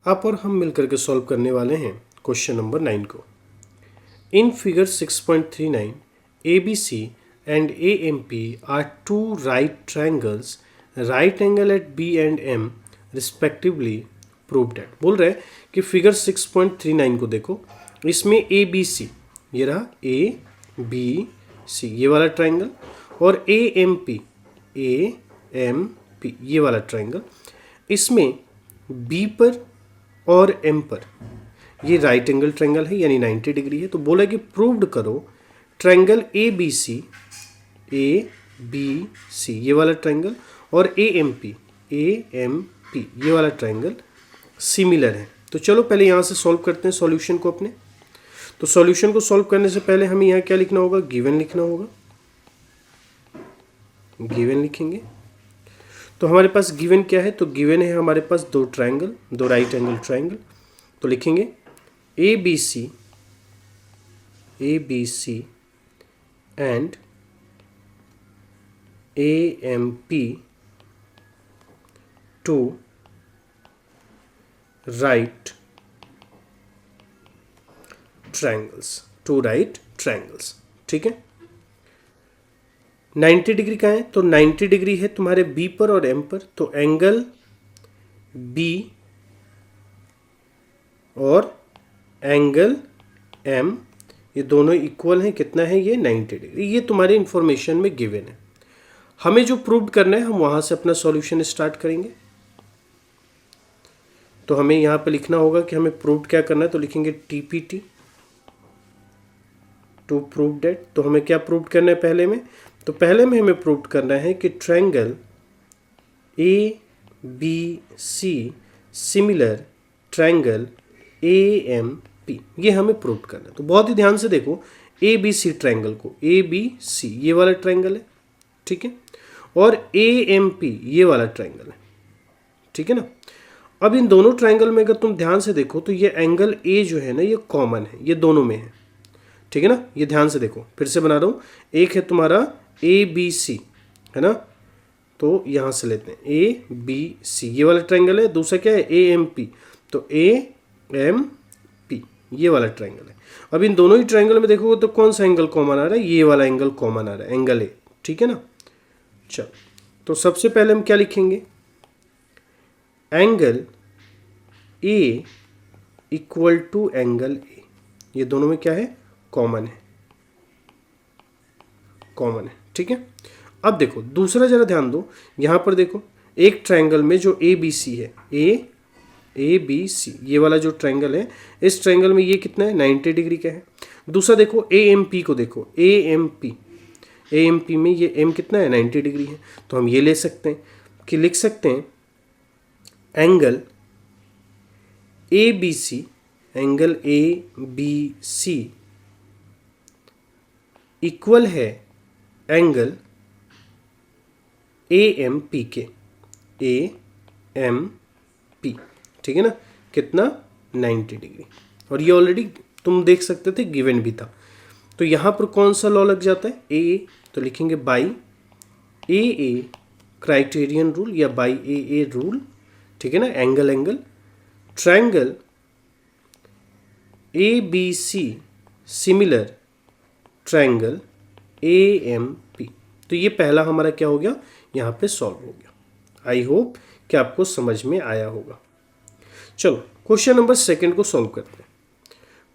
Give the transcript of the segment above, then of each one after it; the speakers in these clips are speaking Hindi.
आप और हम मिलकर के सॉल्व करने वाले हैं क्वेश्चन नंबर 9 को। In figure 6.39 ABC and AMP are two right triangles, right angle at B and M respectively proved that। बोल रहे हैं कि फिगर 6.39 को देखो, इसमें ABC ये रहा ABC ये वाला ट्राइंगल और AMP ये वाला ट्राइंगल, इसमें B पर और M पर ये राइट एंगल ट्रायंगल है यानी 90 डिग्री है। तो बोला कि प्रूव्ड करो ट्रायंगल ए बी सी ये वाला ट्रायंगल और AMP ये वाला ट्रायंगल सिमिलर है। तो चलो पहले यहाँ से सॉल्व करते हैं सॉल्यूशन को अपने। तो सॉल्यूशन को सॉल्व करने से पहले हमें यहाँ क्या लिखना होगा, गिवन लिखना होगा। गिवन लिखेंगे तो हमारे पास गिवन क्या है, तो गिवन है हमारे पास दो ट्रायंगल, दो राइट एंगल ट्रायंगल। तो लिखेंगे A B C and AMP two right triangles, ठीक है। 90 डिग्री का है तो 90 डिग्री है तुम्हारे B पर और M पर, तो एंगल B और एंगल M ये दोनों इक्वल हैं। कितना है ये, 90 डिग्री। ये तुम्हारे इंफॉर्मेशन में गिवन है। हमें जो प्रूव करना है हम वहां से अपना सॉल्यूशन स्टार्ट करेंगे। तो हमें यहाँ पे लिखना होगा कि हमें प्रूव क्या करना है। तो लिखेंगे TPT टू प्रूव डेट। तो हमें क्या प्रूव करना है पहले में, तो पहले में हमें प्रूव करना है कि triangle ABC similar triangle AMP ये हमें प्रूव करना है। तो बहुत ही ध्यान से देखो ABC ट्रायंगल को, ABC ये वाला ट्रायंगल है, ठीक है, और AMP ये वाला ट्रायंगल है, ठीक है ना। अब इन दोनों ट्रायंगल में अगर तुम ध्यान से देखो तो ये एंगल A जो है ना ये कॉमन है, ये दोनों में है, ठीक है ना। ये ध्यान से देखो, फिर से बना रहा हूँ। एक है तुम्हारा ABC है ना, तो यहाँ से लेते हैं ABC ये वाला ट्रायंगल है। दूसरा क्या है AMP, तो AMP ये वाला ट्रायंगल है। अब इन दोनों ही ट्रायंगल में देखोगे तो कौन सा एंगल कॉमन आ रहा है, ये वाला एंगल कॉमन आ रहा है, एंगल A, ठीक है ना। चलो तो सबसे पहले हम क्या लिखेंगे, angle A equal to angle A, ये दोनों में क्या है, कॉमन है, ठीक है। अब देखो दूसरा जरा ध्यान दो, यहां पर देखो एक ट्रायंगल में जो ABC है, ABC ये वाला जो ट्रायंगल है, इस ट्रायंगल में ये कितना है, 90 डिग्री का है। दूसरा देखो AMP को देखो, AMP में ये M कितना है, 90 डिग्री है। तो हम ये ले सकते हैं कि लिख सकते हैं एंगल ABC इक्वल है एंगल AMP के, AMP, ठीक है ना। कितना, 90 डिग्री। और ये ऑलरेडी तुम देख सकते थे गिवन भी था। तो यहाँ पर कौन सा लॉ लग जाता है, AA, तो लिखेंगे बाई AA क्राइटेरियन रूल या बाई AA रूल, ठीक है ना। Angle triangle ABC similar triangle AMP। तो ये पहला हमारा क्या हो गया, यहाँ पे सॉल्व हो गया। आई होप कि आपको समझ में आया होगा। चलो क्वेश्चन नंबर सेकंड को सॉल्व करते हैं।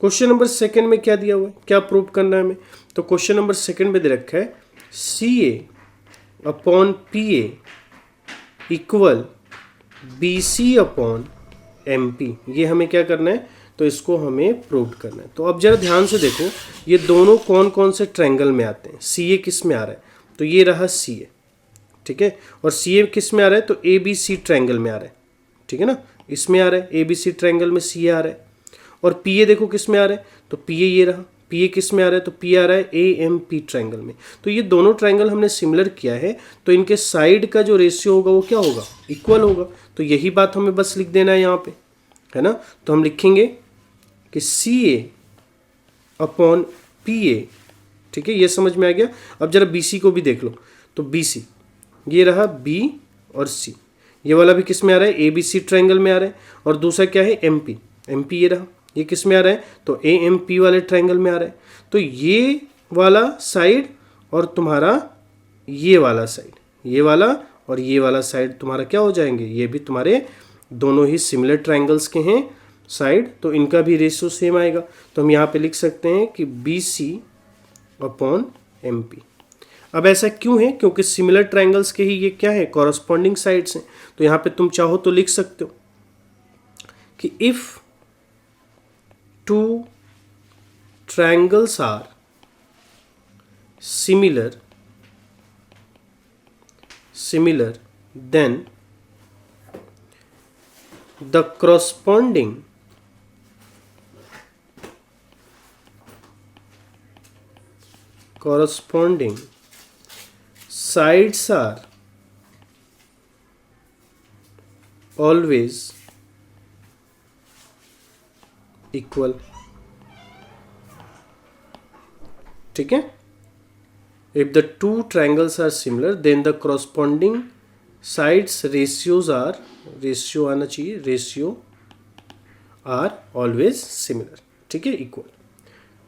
क्वेश्चन नंबर सेकंड में क्या दिया हुआ है, क्या प्रूव करना है हमें। तो क्वेश्चन नंबर सेकंड में दे रखा है CA upon PA equal BC upon MP। ये हमें क्या करना है, तो इसको हमें प्रूव करना है। तो अब जरा ध्यान से देखो ये दोनों कौन कौन से ट्रायंगल में आते हैं। CA किस में आ रहा है, तो ये रहा CA, ठीक है। और CA किस में आ रहा है, तो ABC ट्रायंगल में आ रहा है, ठीक है ना। इसमें आ रहा है ABC ट्रायंगल में CA आ रहा है। और PA देखो किस में आ रहा है, तो PA ये रहा, PA किस में आ रहा है, तो P आ रहा है AMP ट्रायंगल में। तो ये दोनों ट्रायंगल हमने सिमिलर किया है, तो इनके साइड का जो रेशियो होगा वो क्या होगा, इक्वल होगा। तो यही बात हमें बस लिख देना है यहाँ पे, है ना। तो हम लिखेंगे कि CA अपॉन PA, ठीक है, ये समझ में आ गया। अब जरा BC को भी देख लो, तो BC ये रहा B और C, ये वाला भी किस में आ रहा है, ए बी सी ट्रायंगल में आ रहा है। और दूसरा क्या है, एम पी, एम पी ये रहा, ये किस में आ रहा है, तो ए एम पी वाले ट्रायंगल में आ रहा है। तो ये वाला साइड और तुम्हारा ये वाला साइड, ये वाला और ये वाला साइड तुम्हारा क्या हो जाएंगे, ये भी तुम्हारे दोनों ही सिमिलर ट्रायंगल्स के हैं साइड, तो इनका भी रेशियो सेम आएगा। तो हम यहाँ पे लिख सकते हैं कि B C upon M P. अब ऐसा क्यों है, क्योंकि सिमिलर ट्रायंगल्स के ही ये क्या है, कॉरस्पॉन्डिंग साइड्स हैं। तो यहाँ पे तुम चाहो तो लिख सकते हो कि if two triangles are similar then the corresponding sides are always equal। ठीक है, if the two triangles are similar then the corresponding sides ratios are, ratio आना चाहिए, रेशियो आर ऑलवेज सिमिलर। ठीक है, इक्वल।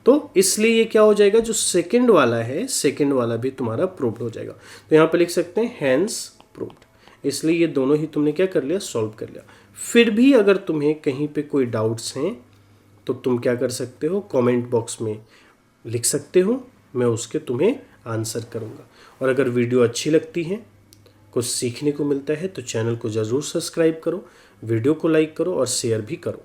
तो इसलिए ये क्या हो जाएगा, जो सेकंड वाला है, सेकंड वाला भी तुम्हारा प्रूव्ड हो जाएगा। तो यहाँ पे लिख सकते हैं हैंस प्रूव्ड। इसलिए ये दोनों ही तुमने क्या कर लिया, सॉल्व कर लिया। फिर भी अगर तुम्हें कहीं पे कोई डाउट्स हैं तो तुम क्या कर सकते हो, कमेंट बॉक्स में लिख सकते हो, मैं उसके तुम्हें आंसर करूँगा। और अगर वीडियो अच्छी लगती है, कुछ सीखने को मिलता है, तो चैनल को ज़रूर सब्सक्राइब करो, वीडियो को लाइक करो और शेयर भी करो।